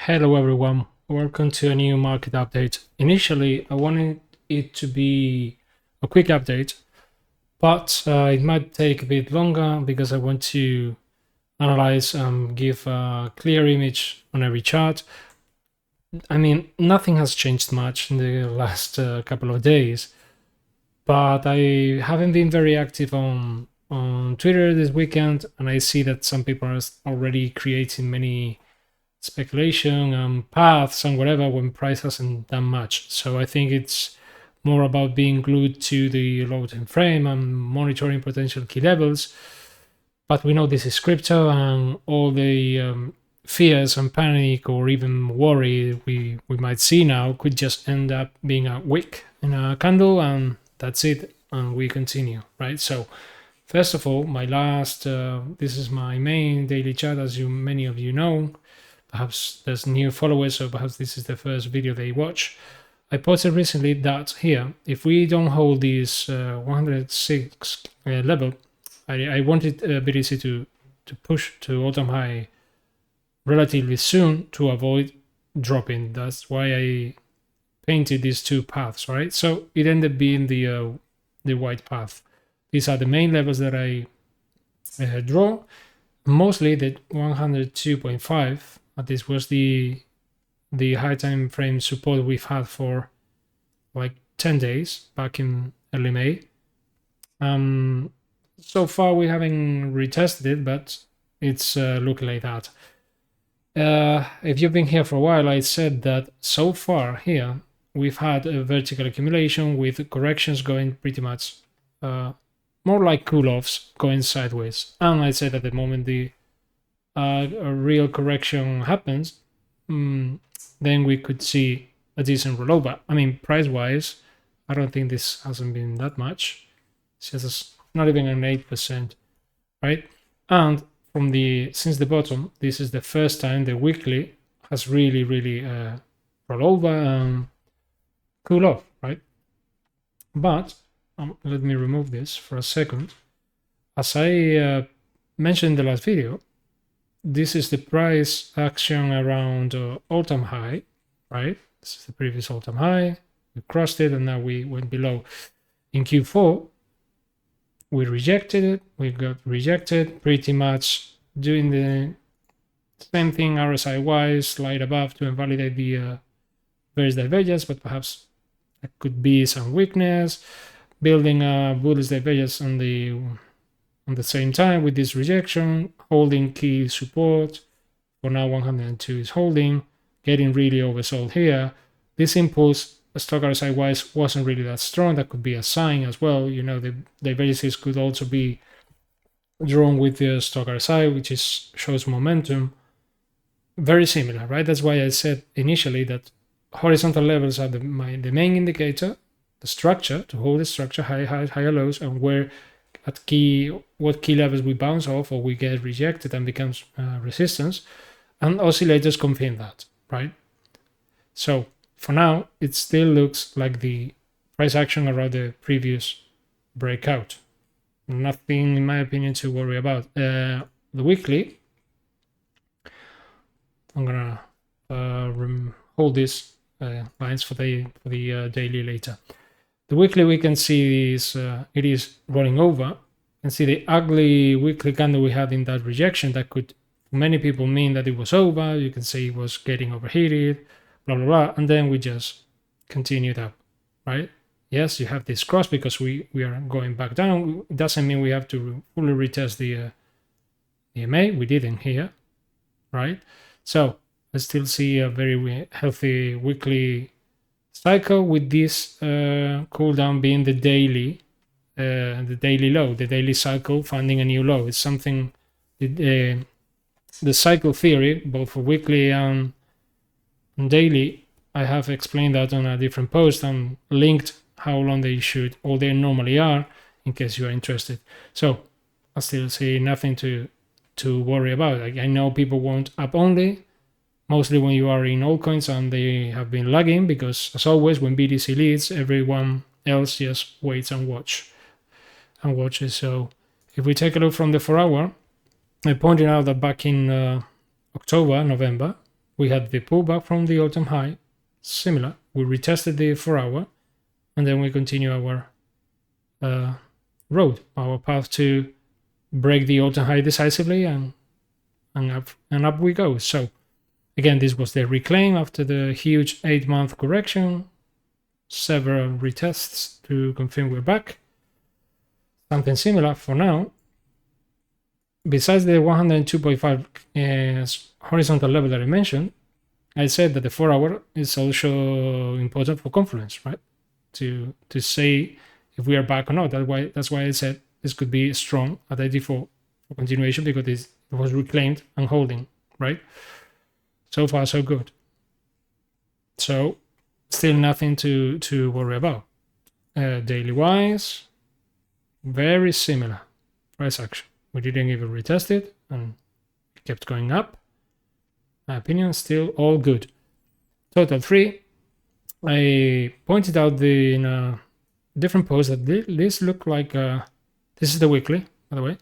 Hello everyone, welcome to a new market update. Initially, I wanted it to be a quick update, but it might take a bit longer because I want to analyze and give a clear image on every chart. I mean, nothing has changed much in the last couple of days, but I haven't been very active on Twitter this weekend, and I see that some people are already creating many speculation and paths and whatever when price hasn't done much. So I think it's more about being glued to the low time frame and monitoring potential key levels. But we know this is crypto, and all the fears and panic or even worry we might see now could just end up being a wick in a candle, and that's it, and we continue, right? So first of all, my last this is my main daily chat, as many of you know. Perhaps there's new followers, so perhaps this is the first video they watch. I posted recently that here, if we don't hold this 106 level, I wanted BTC to push to all-time high relatively soon to avoid dropping. That's why I painted these two paths, right? So it ended being the white path. These are the main levels that I draw. Mostly the 102.5. This was the high time frame support we've had for like 10 days back in early May. So far we haven't retested it, but it's looking like that. If you've been here for a while, I said that so far here we've had a vertical accumulation with corrections going pretty much more like cool-offs going sideways. And I said at the moment a real correction happens, then we could see a decent rollover. I mean, price-wise, I don't think this hasn't been that much. It's just not even an 8%, right? And since the bottom, this is the first time the weekly has really roll over and cool off, right? But let me remove this for a second. As I mentioned in the last video, this is the price action around all-time high, right? This is the previous all-time high. We crossed it and now we went below. In Q4, we rejected it. We got rejected, pretty much doing the same thing RSI-wise, slide above to invalidate the bearish divergence, but perhaps there could be some weakness. Building a bullish divergence on the same time with this rejection, holding key support. For now, 102 is holding, getting really oversold here. This impulse, stock RSI wise, wasn't really that strong. That could be a sign as well. You know, the divergences could also be drawn with the stock RSI, which shows momentum. Very similar, right? That's why I said initially that horizontal levels are the main indicator, the structure, to hold the structure, higher lows, and where what key levels we bounce off or we get rejected and becomes resistance, and oscillators confirm that, right? So for now, it still looks like the price action around the previous breakout. Nothing, in my opinion, to worry about. The weekly, I'm gonna hold these lines for the daily later. The weekly, we can see it is rolling over, and see the ugly weekly candle we had in that rejection that could, for many people, mean that it was over. You can see it was getting overheated, blah, blah, blah. And then we just continued up, right? Yes, you have this cross because we are going back down. It doesn't mean we have to fully retest the EMA. We didn't here, right? So I still see a very healthy weekly cycle with this cool down being the daily low, the daily cycle finding a new low. It's something the cycle theory, both for weekly and daily, I have explained that on a different post and linked how long they normally are, in case you are interested. So I still see nothing to worry about. I know people want up only, mostly when you are in altcoins and they have been lagging, because as always, when BTC leads, everyone else just waits and watches. So if we take a look from the 4 hour, I pointed out that back in November, We had the pullback from the all-time high, similar. We retested the 4-hour, and then we continue our road, our path to break the all-time high decisively, and up we go. So again, this was the reclaim after the huge 8-month correction, several retests to confirm we're back. Something similar for now. Besides the 102.5 horizontal level that I mentioned, I said that the 4-hour is also important for confluence, right? To say if we are back or not. That's why I said this could be strong at 84 for continuation, because it was reclaimed and holding, right? So far, so good. So still nothing to worry about. Daily wise, very similar price action. We didn't even retest it and it kept going up. My opinion, still all good. Total 3. I pointed out in a different post that this looked like this is the weekly, by the way,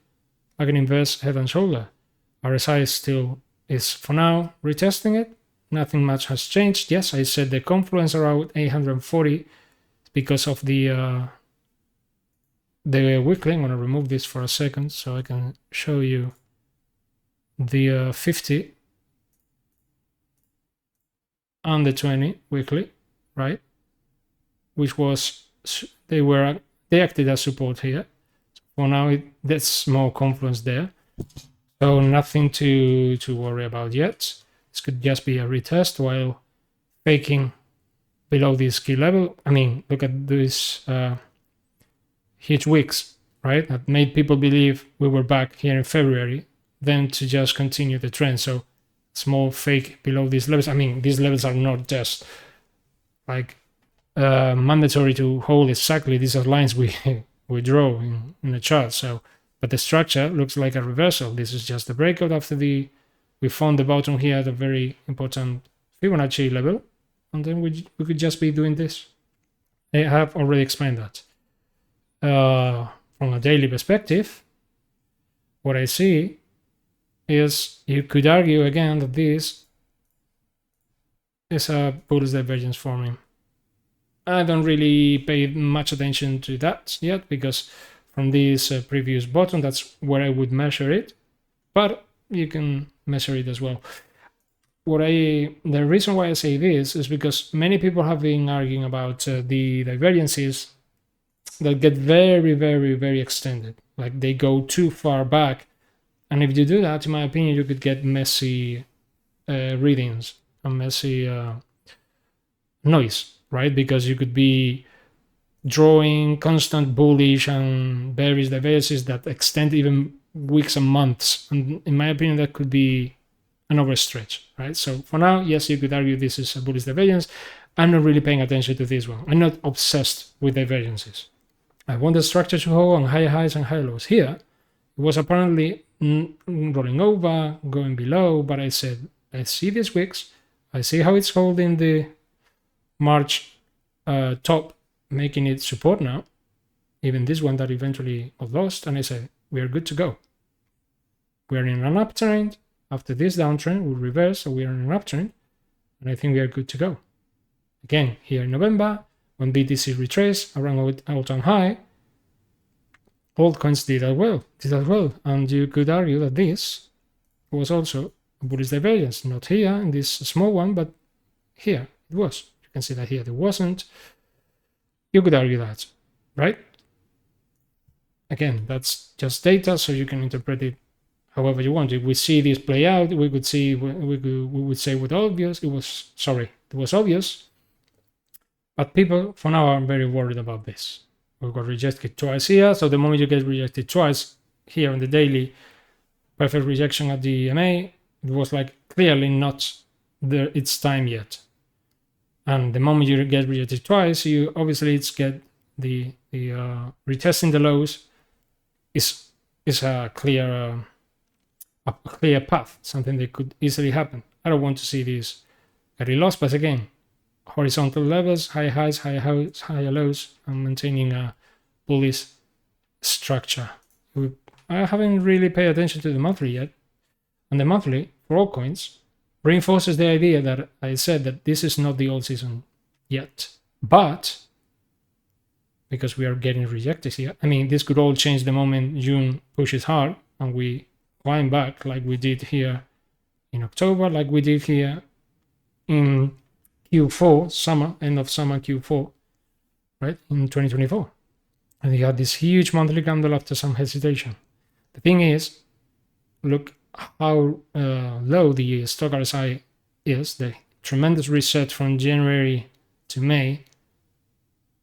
like an inverse head and shoulder. RSI still is for now retesting it. Nothing much has changed. Yes, I said the confluence around 840 because of the weekly. I'm going to remove this for a second so I can show you the 50 and the 20 weekly, right? Which was, they acted as support here. For now, there's more confluence there. So nothing to worry about yet. This could just be a retest while faking below this key level. I mean, look at this huge wicks, right? That made people believe we were back here in February, then to just continue the trend. So small fake below these levels. I mean, these levels are not just like mandatory to hold exactly. These are lines we draw in the chart. So, but the structure looks like a reversal. This is just a breakout after we found the bottom here at a very important Fibonacci level, and then we could just be doing this. I have already explained that. From a daily perspective, what I see is you could argue again that this is a bullish divergence forming. I don't really pay much attention to that yet, because from this previous bottom, that's where I would measure it, but you can measure it as well. The reason why I say this is because many people have been arguing about the divergences that get very, very, very extended. Like they go too far back. And if you do that, in my opinion, you could get messy readings and messy noise, right? Because you could be drawing constant bullish and bearish divergences that extend even weeks and months. And in my opinion, that could be an overstretch, right? So for now, yes, you could argue this is a bullish divergence. I'm not really paying attention to this one. I'm not obsessed with divergences. I want the structure to hold on higher highs and higher lows. Here, it was apparently rolling over, going below, but I said, I see these wicks. I see how it's holding the March top, making it support now. Even this one that eventually got lost. And I said, we are good to go. We are in an uptrend. After this downtrend, we'll reverse, so we are in an uptrend. And I think we are good to go. Again, here in November, when BTC retraced around all-time high, altcoins did as well. And you could argue that this was also a bullish divergence. Not here in this small one, but here it was. You can see that here there wasn't. You could argue that, right? Again, that's just data, so you can interpret it however you want. If we see this play out, we would say with obvious, it was obvious. But people for now are very worried about this. We got rejected twice here, so the moment you get rejected twice here on the daily, perfect rejection at the EMA, it was like clearly not its time yet. And the moment you get rejected twice, you obviously get the retesting the lows is a clear path, something that could easily happen. I don't want to see this getting lost, but again, horizontal levels, higher highs, higher lows, and maintaining a bullish structure. I haven't really paid attention to the monthly yet. And the monthly for all coins, reinforces the idea that I said that this is not the old season yet, but because we are getting rejected here. I mean, this could all change the moment June pushes hard and we climb back like we did here in October, like we did here in Q4, summer, end of summer Q4, right, in 2024. And you had this huge monthly candle after some hesitation. The thing is, look how low the stock RSI is, the tremendous reset from January to May,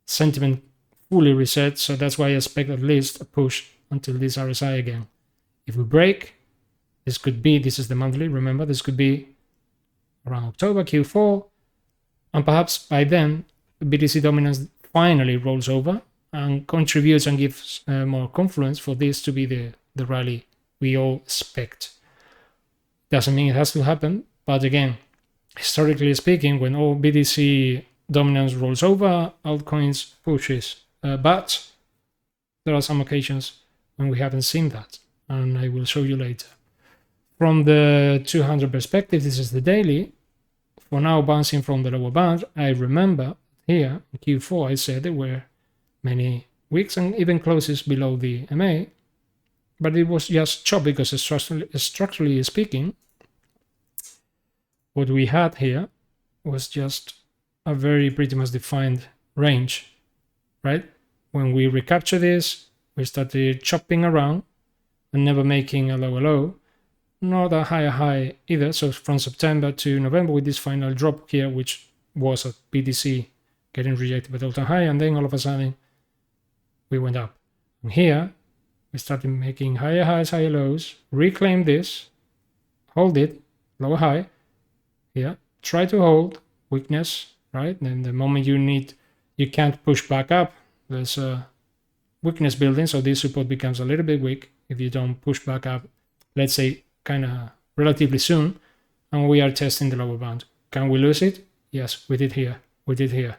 sentiment fully reset, so that's why I expect at least a push until this RSI again. If we break, this is the monthly, remember, this could be around October, Q4, and perhaps by then BTC dominance finally rolls over and contributes and gives more confluence for this to be the rally we all expect. Doesn't mean it has to happen, but again, historically speaking, when all BTC dominance rolls over, altcoins pushes. But there are some occasions when we haven't seen that, and I will show you later. From the 200 perspective, this is the daily. For now, bouncing from the lower band, I remember here in Q4 I said there were many wicks and even closes below the MA, but it was just choppy because structurally speaking, what we had here was just a very pretty much defined range, right? When we recapture this, we started chopping around and never making a lower low, not a higher high either. So from September to November with this final drop here, which was at BTC getting rejected by Delta high, and then all of a sudden we went up. And here we started making higher highs, higher lows, reclaim this, hold it, lower high, here, try to hold, weakness, right? Then the moment you can't push back up, there's a weakness building, so this support becomes a little bit weak if you don't push back up, let's say kind of relatively soon, and we are testing the lower bound. Can we lose it? Yes, we did here. It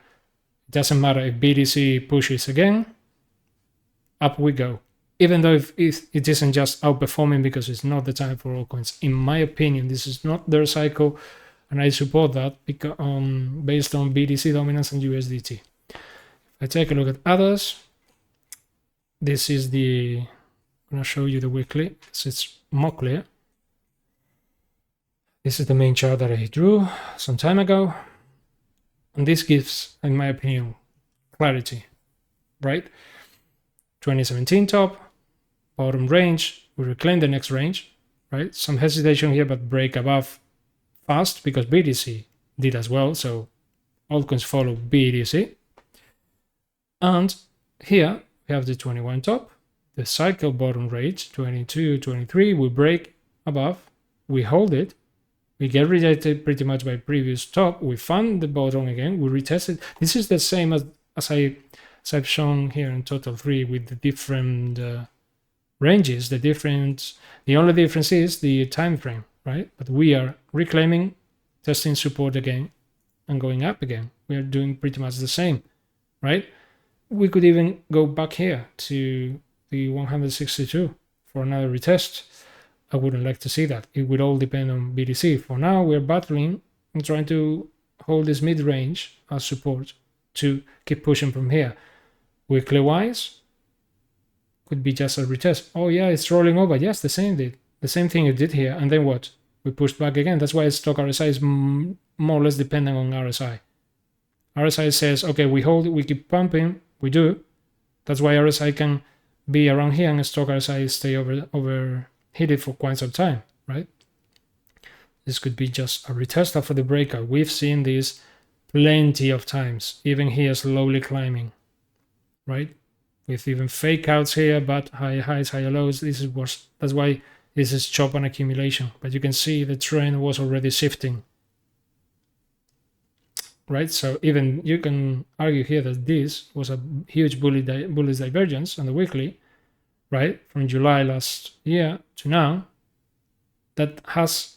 doesn't matter if BTC pushes again, up we go. Even though if it isn't just outperforming because it's not the time for altcoins. In my opinion, this is not their cycle, and I support that because, based on BTC dominance and USDT. If I take a look at others, this is I'm going to show you the weekly because it's more clear. This is the main chart that I drew some time ago. And this gives, in my opinion, clarity, right? 2017 top, bottom range, we reclaim the next range, right? Some hesitation here, but break above fast because BTC did as well. So altcoins follow BTC. And here we have the 21 top, the cycle bottom range, 22, 23, we break above, we hold it, we get rejected pretty much by previous top, we found the bottom again, we retested. This is the same as I've shown here in total 3 with the different ranges. The only difference is the time frame, right? But we are reclaiming, testing support again, and going up again. We are doing pretty much the same, right? We could even go back here to the 162 for another retest. I wouldn't like to see that. It would all depend on BTC. For now, we're battling and trying to hold this mid-range as support to keep pushing from here. Weekly wise, could be just a retest. Oh yeah, it's rolling over. Yes, the same thing it did here. And then what? We pushed back again. That's why stock RSI is more or less dependent on RSI. RSI says, okay, we hold it, we keep pumping. We do. That's why RSI can be around here and stock RSI stay overheated for quite some time, right? This could be just a retest after the breakout. We've seen this plenty of times, even here slowly climbing, right? With even fake outs here, but higher highs, higher lows. That's why this is chop and accumulation. But you can see the trend was already shifting, right? So even you can argue here that this was a huge bullish divergence on the weekly, right? From July last year to now, that has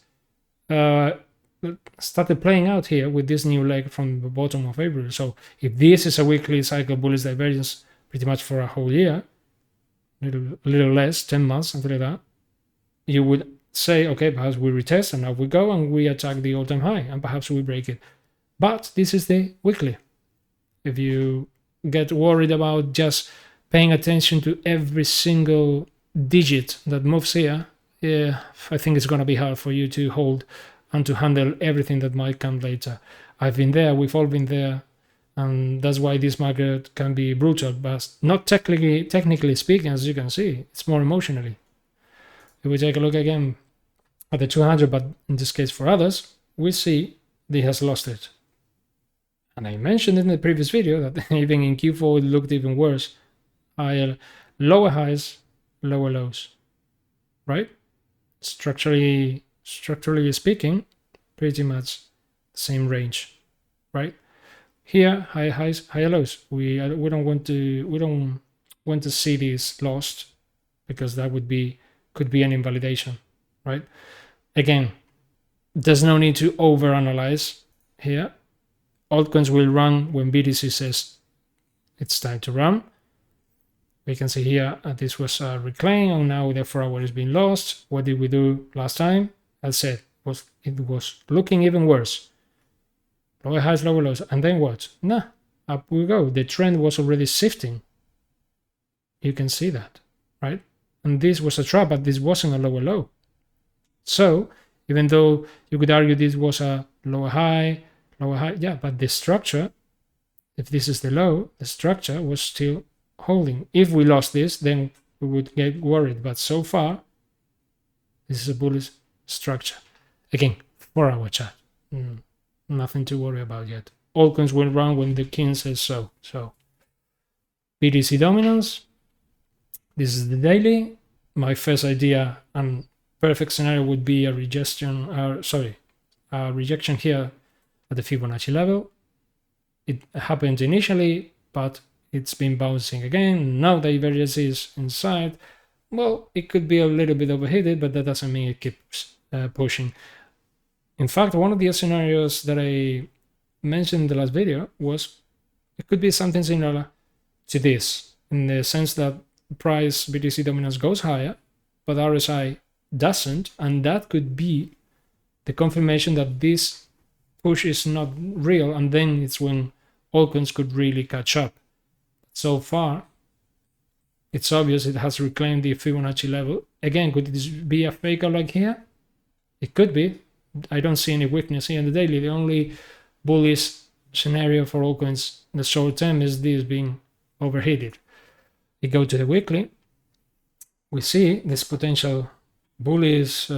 started playing out here with this new leg from the bottom of April. So if this is a weekly cycle bullish divergence pretty much for a whole year, a little less, 10 months, something like that, you would say, okay, perhaps we retest and now we go and we attack the all-time high and perhaps we break it. But this is the weekly. If you get worried about just paying attention to every single digit that moves here, yeah, I think it's going to be hard for you to hold and to handle everything that might come later. I've been there, we've all been there, and that's why this market can be brutal, but not technically speaking, as you can see, it's more emotionally. If we take a look again at the 200, but in this case for others, we see they has lost it. And I mentioned in the previous video that even in Q4 it looked even worse. Higher, lower highs, lower lows, right? Structurally speaking, pretty much the same range, right? Here, higher highs, higher lows. We don't want to see this lost, because that could be an invalidation, right? Again, there's no need to overanalyze here. Altcoins will run when BTC says it's time to run. We can see here this was a reclaim, and now the 4 hour is being lost. What did we do last time? As said, it was looking even worse. Lower highs, lower lows, and then what? Nah, up we go. The trend was already shifting. You can see that, right? And this was a trap, but this wasn't a lower low. So even though you could argue this was a lower high, yeah, but the structure, if this is the low, the structure was still holding. If we lost this, then we would get worried. But so far, this is a bullish structure. Again, 4 hour chart. Nothing to worry about yet. Altcoins will run when the king says so. So BTC dominance. This is the daily. My first idea and perfect scenario would be a rejection here at the Fibonacci level. It happened initially, but it's been bouncing again. Now divergence is inside. Well, it could be a little bit overheated, but that doesn't mean it keeps pushing. In fact, one of the scenarios that I mentioned in the last video was it could be something similar to this, in the sense that price BTC dominance goes higher, but RSI doesn't, and that could be the confirmation that this push is not real, and then it's when altcoins could really catch up. So far, it's obvious it has reclaimed the Fibonacci level. Again, could this be a fake out like here? It could be. I don't see any weakness here in the daily. The only bullish scenario for altcoins in the short term is this being overheated. We go to the weekly. We see this potential bullish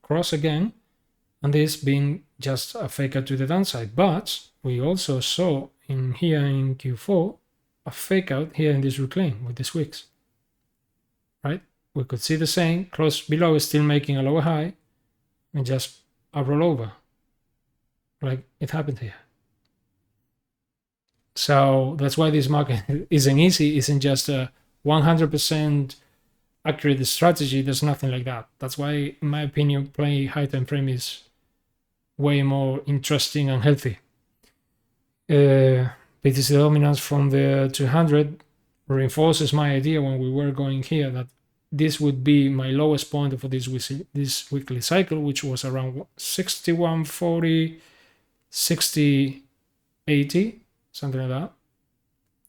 cross again, and this being just a fake out to the downside. But we also saw in here in Q4 a fake out here in this reclaim with these wicks, right? We could see the same. Close below is still making a lower high and just a rollover, like it happened here. So that's why this market isn't easy, isn't just a 100% accurate strategy. There's nothing like that. That's why, in my opinion, playing high time frame is way more interesting and healthy. BTC dominance from the 200 reinforces my idea when we were going here that this would be my lowest point for this weekly cycle, which was around 61.40, 60.80, something like that,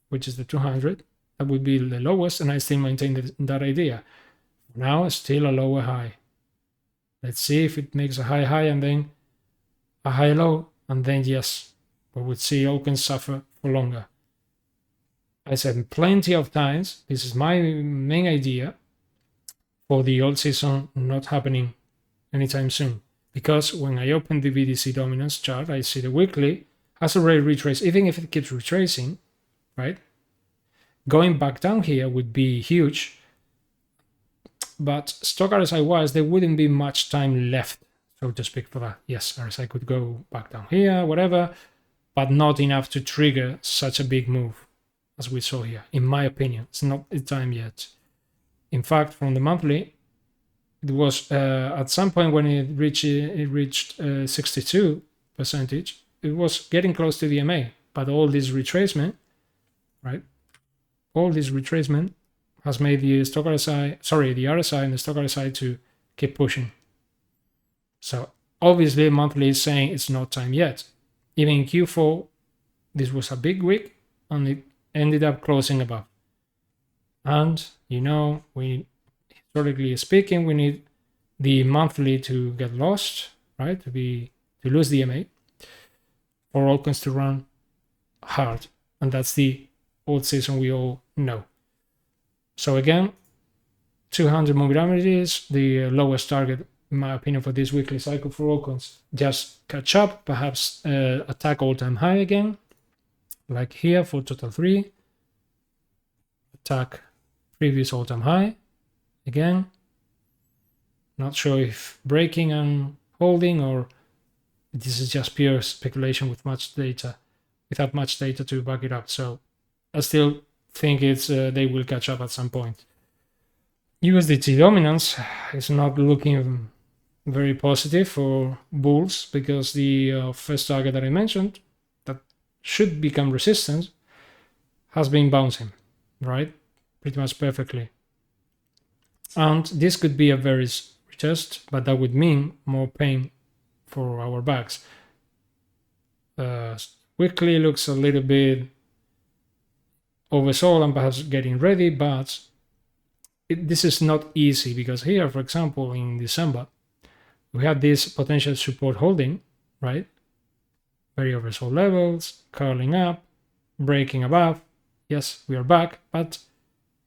which is the 200. That would be the lowest, and I still maintain that idea. Now it's still a lower high. Let's see if it makes a high high and then a high low, and then yes, we would see altcoins suffer for longer. I said plenty of times, this is my main idea for the old season not happening anytime soon. Because when I open the BTC dominance chart, I see the weekly has already retraced, even if it keeps retracing, right? Going back down here would be huge, but stock RSI wise, there wouldn't be much time left, so to speak, for that. Yes, RSI could go back down here, whatever, but not enough to trigger such a big move as we saw here. In my opinion, it's not the time yet. In fact, from the monthly, it was at some point when it reached 62%, it was getting close to the MA, but all this retracement, right? All this retracement has made the stock RSI, the RSI and the stock RSI to keep pushing. So obviously monthly is saying it's not time yet. Even in Q4, this was a big week and it ended up closing above. And we historically speaking, we need the monthly to get lost, right? To lose the MA for altcoins to run hard. And that's the old season we all know. So again, 200 moving averages, the lowest target, in my opinion, for this weekly cycle for altcoins. Just catch up, perhaps attack all-time high again, like here for total 3. Attack previous all-time high again. Not sure if breaking and holding, or this is just pure speculation without much data to back it up. So I still think it's they will catch up at some point. USDT dominance is not looking very positive for bulls, because the first target that I mentioned that should become resistance has been bouncing, right? Pretty much perfectly. And this could be a very retest, but that would mean more pain for our backs. Weekly looks a little bit oversold and perhaps getting ready, but this is not easy, because here, for example, in December, we had this potential support holding, right? Very oversold levels, curling up, breaking above. Yes, we are back, but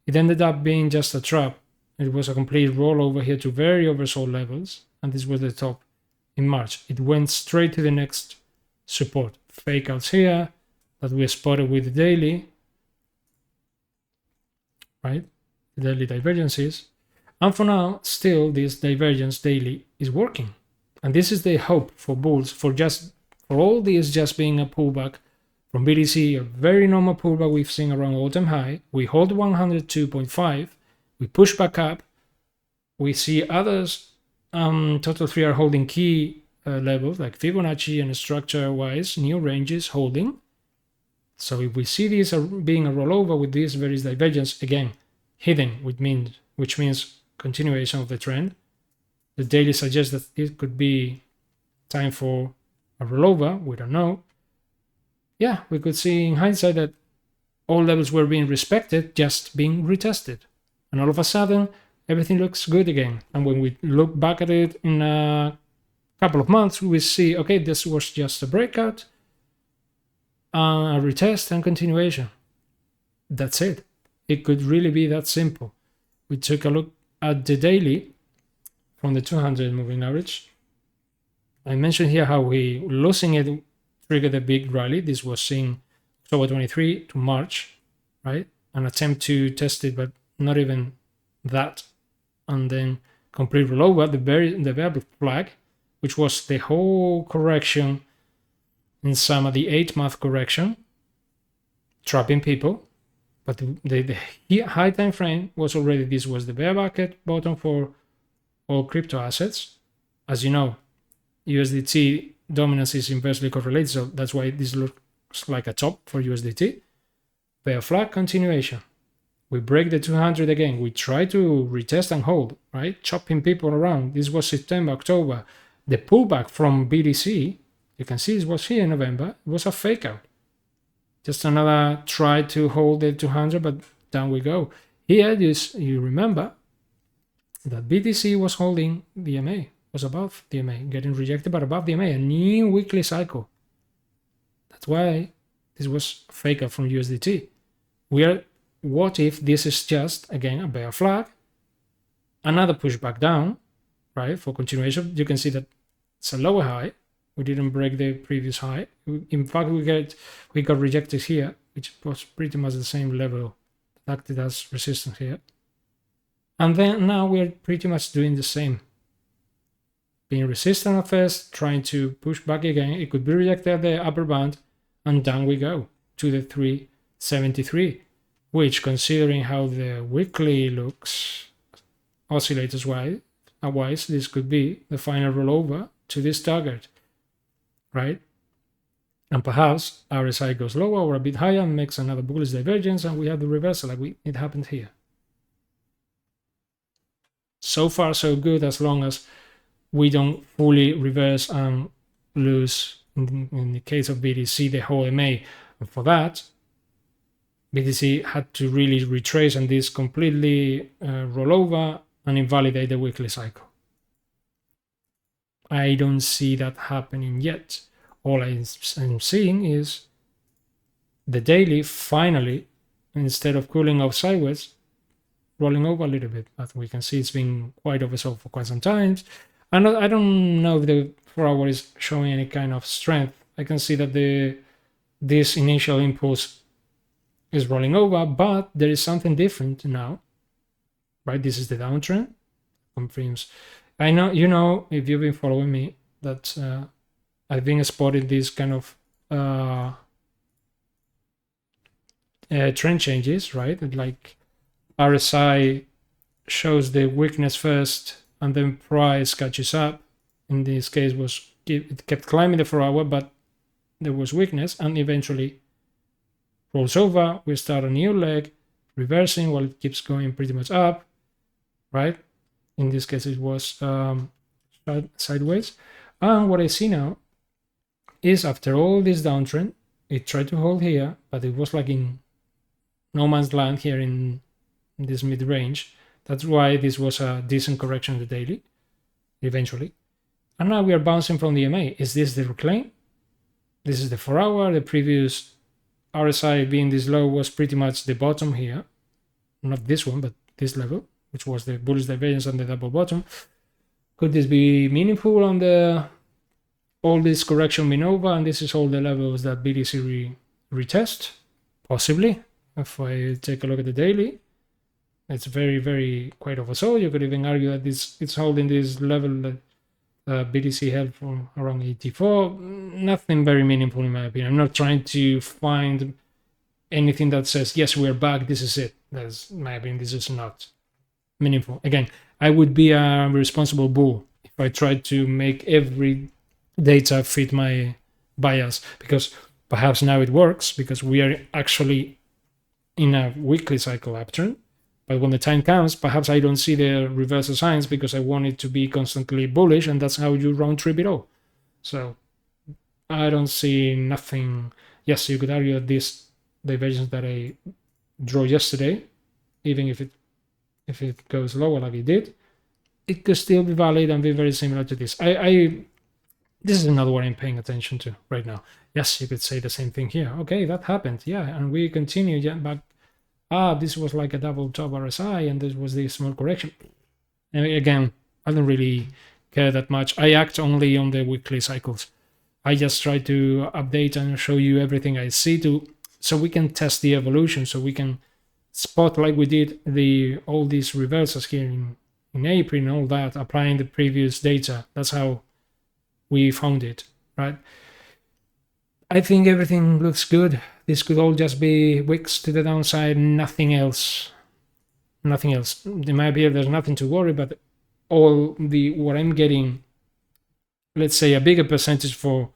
it ended up being just a trap. It was a complete rollover here to very oversold levels, and this was the top in March. It went straight to the next support. Fake outs here that we spotted with the daily, right? The daily divergences. And for now, still this divergence daily is working. And this is the hope for bulls, for all this just being a pullback from BTC, a very normal pullback we've seen around all-time high. We hold 102.5, we push back up, we see others, total 3 are holding key levels like Fibonacci and structure-wise, new ranges holding. So if we see this being a rollover with this various divergence, again, hidden, which means continuation of the trend. The daily suggests that it could be time for a rollover. We don't know. Yeah, we could see in hindsight that all levels were being respected, just being retested. And all of a sudden, everything looks good again. And when we look back at it in a couple of months, we see, okay, this was just a breakout, a retest, and continuation. That's it. It could really be that simple. We took a look at the daily from the 200 moving average. I mentioned here how we losing it triggered a big rally. This was in October 23 to March, right? An attempt to test it, but not even that. And then complete rollover, the variable flag, which was the whole correction in some of the 8-month correction, trapping people. But the high time frame was already, this was the bear market bottom for all crypto assets. As you know, USDT dominance is inversely correlated, so that's why this looks like a top for USDT. Bear flag continuation. We break the 200 again. We try to retest and hold, right? Chopping people around. This was September, October. The pullback from BTC, you can see it was here in November. It was a fake out. Just another try to hold the 200, but down we go. Here, you remember that BTC was holding the MA, was above the MA, getting rejected, but above the MA, a new weekly cycle. That's why this was a fake out from USDT. What if this is just, again, a bear flag, another pushback down, right, for continuation? You can see that it's a lower high. We didn't break the previous high. In fact, we got rejected here, which was pretty much the same level that acted as resistance here. And then now we're pretty much doing the same. Being resistant at first, trying to push back again. It could be rejected at the upper band, and down we go to the 373, which, considering how the weekly looks, oscillators wise, this could be the final rollover to this target. Right? And perhaps RSI goes lower or a bit higher and makes another bullish divergence, and we have the reversal like it happened here. So far, so good, as long as we don't fully reverse and lose, in the case of BTC, the whole MA. And for that, BTC had to really retrace and this completely roll over and invalidate the weekly cycle. I don't see that happening yet. All I'm seeing is the daily finally, instead of cooling off sideways, rolling over a little bit. But we can see it's been quite oversold for quite some time. And I don't know if the 4-hour is showing any kind of strength. I can see that this initial impulse is rolling over, but there is something different now, right? This is the downtrend. Confirms. I know, you know, if you've been following me, that I've been spotting these kind of trend changes, right? Like RSI shows the weakness first and then price catches up. In this case, it kept climbing the 4-hour, but there was weakness and eventually rolls over. We start a new leg, reversing while it keeps going pretty much up, right? In this case, it was sideways. And what I see now is after all this downtrend, it tried to hold here, but it was like in no man's land here in this mid-range. That's why this was a decent correction in the daily, eventually. And now we are bouncing from the MA. Is this the reclaim? This is the 4-hour. The previous RSI being this low was pretty much the bottom here. Not this one, but this level, which was the bullish divergence and the double bottom. Could this be meaningful on all this correction being over? And this is all the levels that BTC retest? Possibly. If I take a look at the daily, it's very, very quite oversold. You could even argue that it's holding this level that BTC held from around 84. Nothing very meaningful in my opinion. I'm not trying to find anything that says, yes, we're back, this is it. That's my opinion. This is not meaningful. Again, I would be a responsible bull if I tried to make every data fit my bias, because perhaps now it works because we are actually in a weekly cycle uptrend. But when the time comes, perhaps I don't see the reversal signs because I want it to be constantly bullish, and that's how you round trip it all. So I don't see nothing. Yes, you could argue that this divergence that I drew yesterday, even if it goes lower like it did, it could still be valid and be very similar to this. This is another one I'm paying attention to right now. Yes, you could say the same thing here. Okay, that happened. Yeah, and we continue. Yeah, but this was like a double top RSI, and this was the small correction. And again, I don't really care that much. I act only on the weekly cycles. I just try to update and show you everything I see so we can test the evolution, so we can spot, like we did all these reversals here in April and all that, applying the previous data. That's how we found it, right? I think everything looks good. This could all just be wicks to the downside, nothing else. Nothing else. In my opinion, there's nothing to worry, but what I'm getting, let's say a bigger percentage for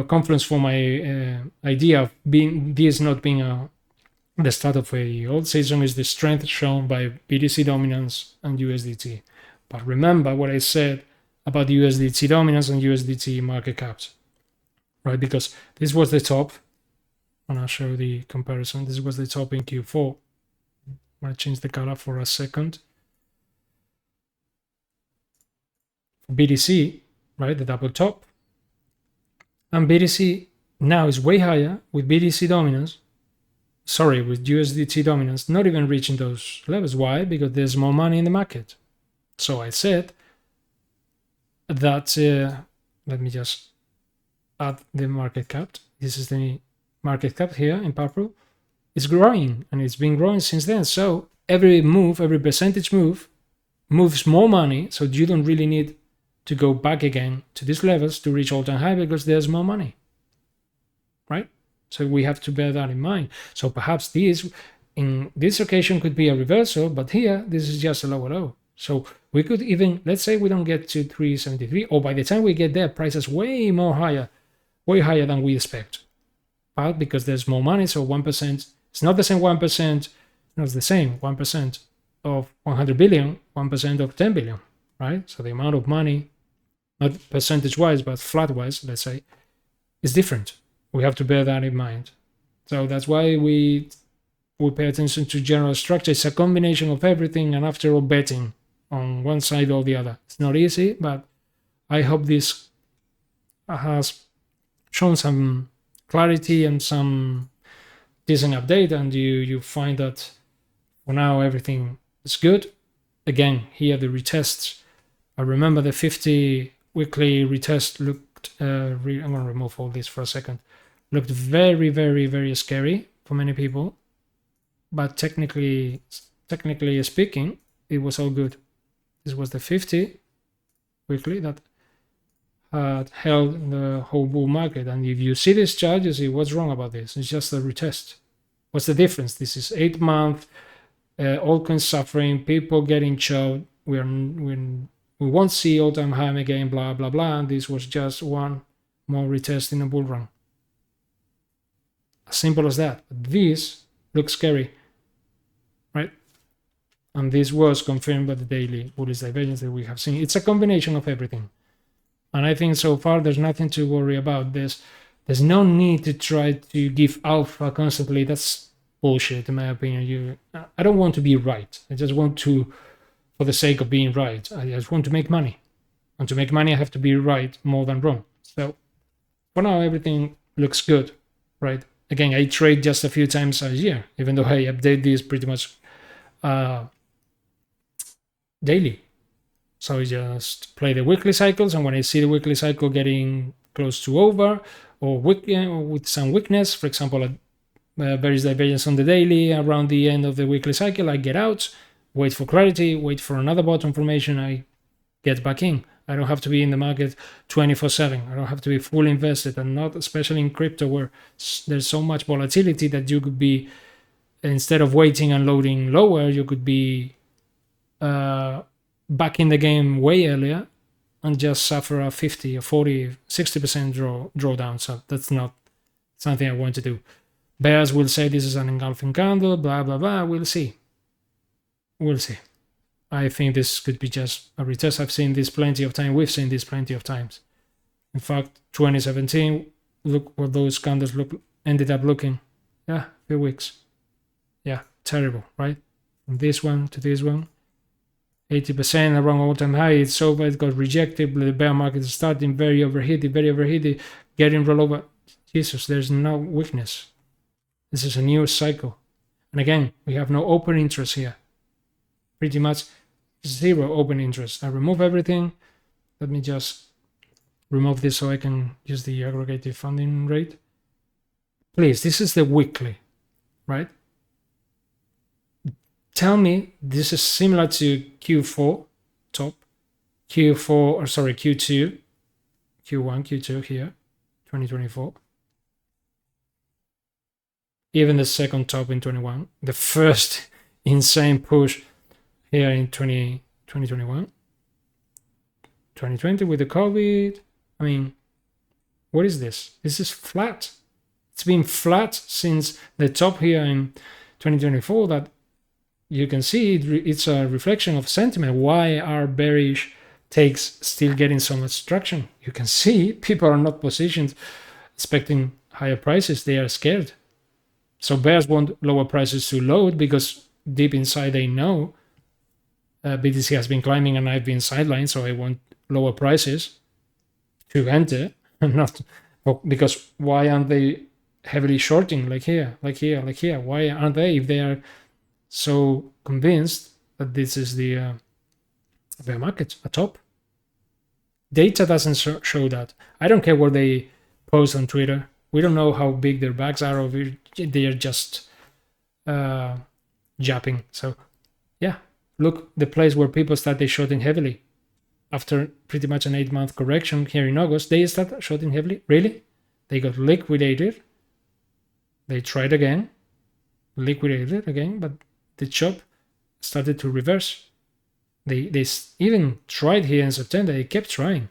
confluence for my idea of this not being the start of a old season is the strength shown by BTC dominance and USDT. But remember what I said about the USDT dominance and USDT market caps, right? Because this was the top, and I'll show the comparison. This was the top in Q4. I'm going to change the color for a second. For BTC, right, the double top. And BTC now is way higher with BTC dominance. Sorry, with USDT dominance, not even reaching those levels. Why? Because there's more money in the market. So I said that, let me just add the market cap. This is the market cap here in purple. It's growing, and it's been growing since then. So every move, every percentage move moves more money. So you don't really need to go back again to these levels to reach all-time high because there's more money, right? So we have to bear that in mind. So perhaps this, in this occasion, could be a reversal, but here, this is just a lower low. So we could even, let's say we don't get to 373, or by the time we get there, price is way higher than we expect. But because there's more money, so 1%, it's not the same 1%, no, it's the same 1% of 100 billion, 1% of 10 billion, right? So the amount of money not percentage-wise, but flat-wise, let's say, is different. We have to bear that in mind. So that's why we pay attention to general structure. It's a combination of everything, and after all, betting on one side or the other. It's not easy, but I hope this has shown some clarity and some decent update, and you find that for now everything is good. Again, here the retests. I remember the 50 weekly retest looked. I'm gonna remove all this for a second. Looked very, very, very scary for many people, but technically speaking, it was all good. This was the 50 weekly that had held the whole bull market, and if you see this chart, you see what's wrong about this. It's just a retest. What's the difference? This is 8 months, altcoins suffering, people getting choked. We won't see all-time high again, blah blah blah. And this was just one more retest in a bull run. As simple as that. This looks scary, right? And this was confirmed by the daily bullish divergence that we have seen. It's a combination of everything, and I think so far there's nothing to worry about. There's no need to try to give alpha constantly. That's bullshit, in my opinion. I don't want to be right. I just want to, for the sake of being right, I just want to make money, and to make money I have to be right more than wrong. So for now everything looks good, right? Again, I trade just a few times a year, even though I update this pretty much daily. So I just play the weekly cycles, and when I see the weekly cycle getting close to over, or with some weakness, for example, various divergence on the daily around the end of the weekly cycle, I get out, wait for clarity, wait for another bottom formation, I get back in. I don't have to be in the market 24/7. I don't have to be fully invested, and not especially in crypto where there's so much volatility that you could be, instead of waiting and loading lower, you could be back in the game way earlier and just suffer a 50 or 40, 60% drawdown. So that's not something I want to do. Bears will say this is an engulfing candle, blah, blah, blah. We'll see. We'll see. I think this could be just a retest. I've seen this plenty of times. We've seen this plenty of times. In fact, 2017, look what those candles ended up looking. Yeah, a few weeks. Yeah, terrible, right? From this one to this one. 80% around all-time high. It's over. It got rejected. The bear market is starting very overheated, getting rollover. Jesus, there's no weakness. This is a new cycle. And again, we have no open interest here. Pretty much zero open interest. I remove everything. Let me just remove this so I can use the aggregated funding rate. Please, this is the weekly, right? Tell me this is similar to Q4 top, Q2, Q1, Q2 here, 2024. Even the second top in 21, the first insane push here in 2021, 2020 with the COVID. I mean, what is this? This is flat. It's been flat since the top here in 2024 that you can see it's a reflection of sentiment. Why are bearish takes still getting so much traction? You can see people are not positioned expecting higher prices. They are scared. So bears want lower prices to load because deep inside they know BTC has been climbing and I've been sidelined, so I want lower prices to enter. Not because why aren't they heavily shorting like here? Why aren't they, if they are so convinced that this is the bear market, a top? Data doesn't show that. I don't care what they post on Twitter. We don't know how big their bags are, or they are just japping. So yeah, look, the place where people started shorting heavily after pretty much an 8-month correction here in August, they started shorting heavily. Really? They got liquidated. They tried again, liquidated again, but the chop started to reverse. They even tried here in September. They kept trying.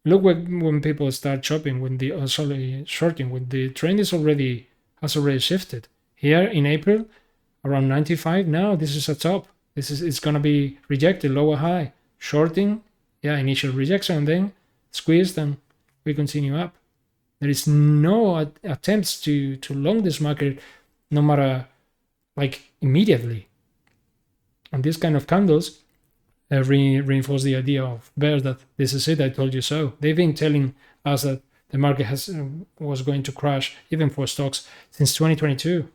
Look when people start chopping, when the shorting, when the trend has already shifted. Here in April, around 95. Now this is a top. It's gonna be rejected, lower high. Shorting yeah, initial rejection and then squeezed and we continue up. There is no attempts to long this market, no matter like immediately. And these kind of candles reinforce the idea of bears that this is it, I told you so. They've been telling us that the market was going to crash even for stocks since 2022.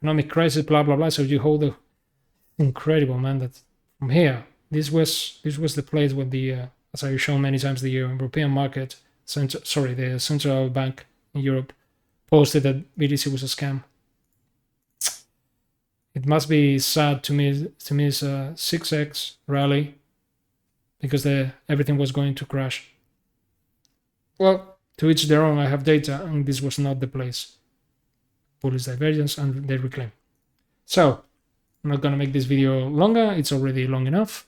Economic crisis, blah blah blah. So you hold the incredible, man. That from here, this was the place where the as I've shown many times, the European market, the central bank in Europe posted that BTC was a scam. It must be sad to miss a 6x rally because everything was going to crash. Well, to each their own. I have data, and this was not the place. Bullish divergence, and they reclaim. So I'm not gonna make this video longer. It's already long enough.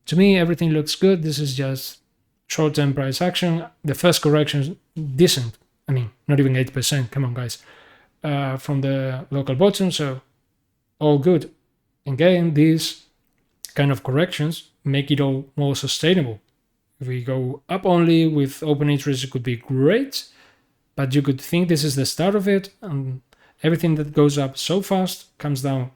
To me, everything looks good. This is just short-term price action. The first correction is decent. I mean, not even 8%. Come on, guys. From the local bottom, so all good. Again, these kind of corrections make it all more sustainable. If we go up only with open interest, it could be great, but you could think this is the start of it, and everything that goes up so fast comes down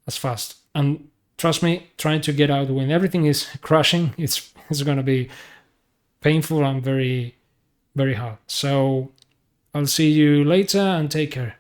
as fast. And trust me, trying to get out when everything is crashing, it's going to be painful and very, very hard. So I'll see you later and take care.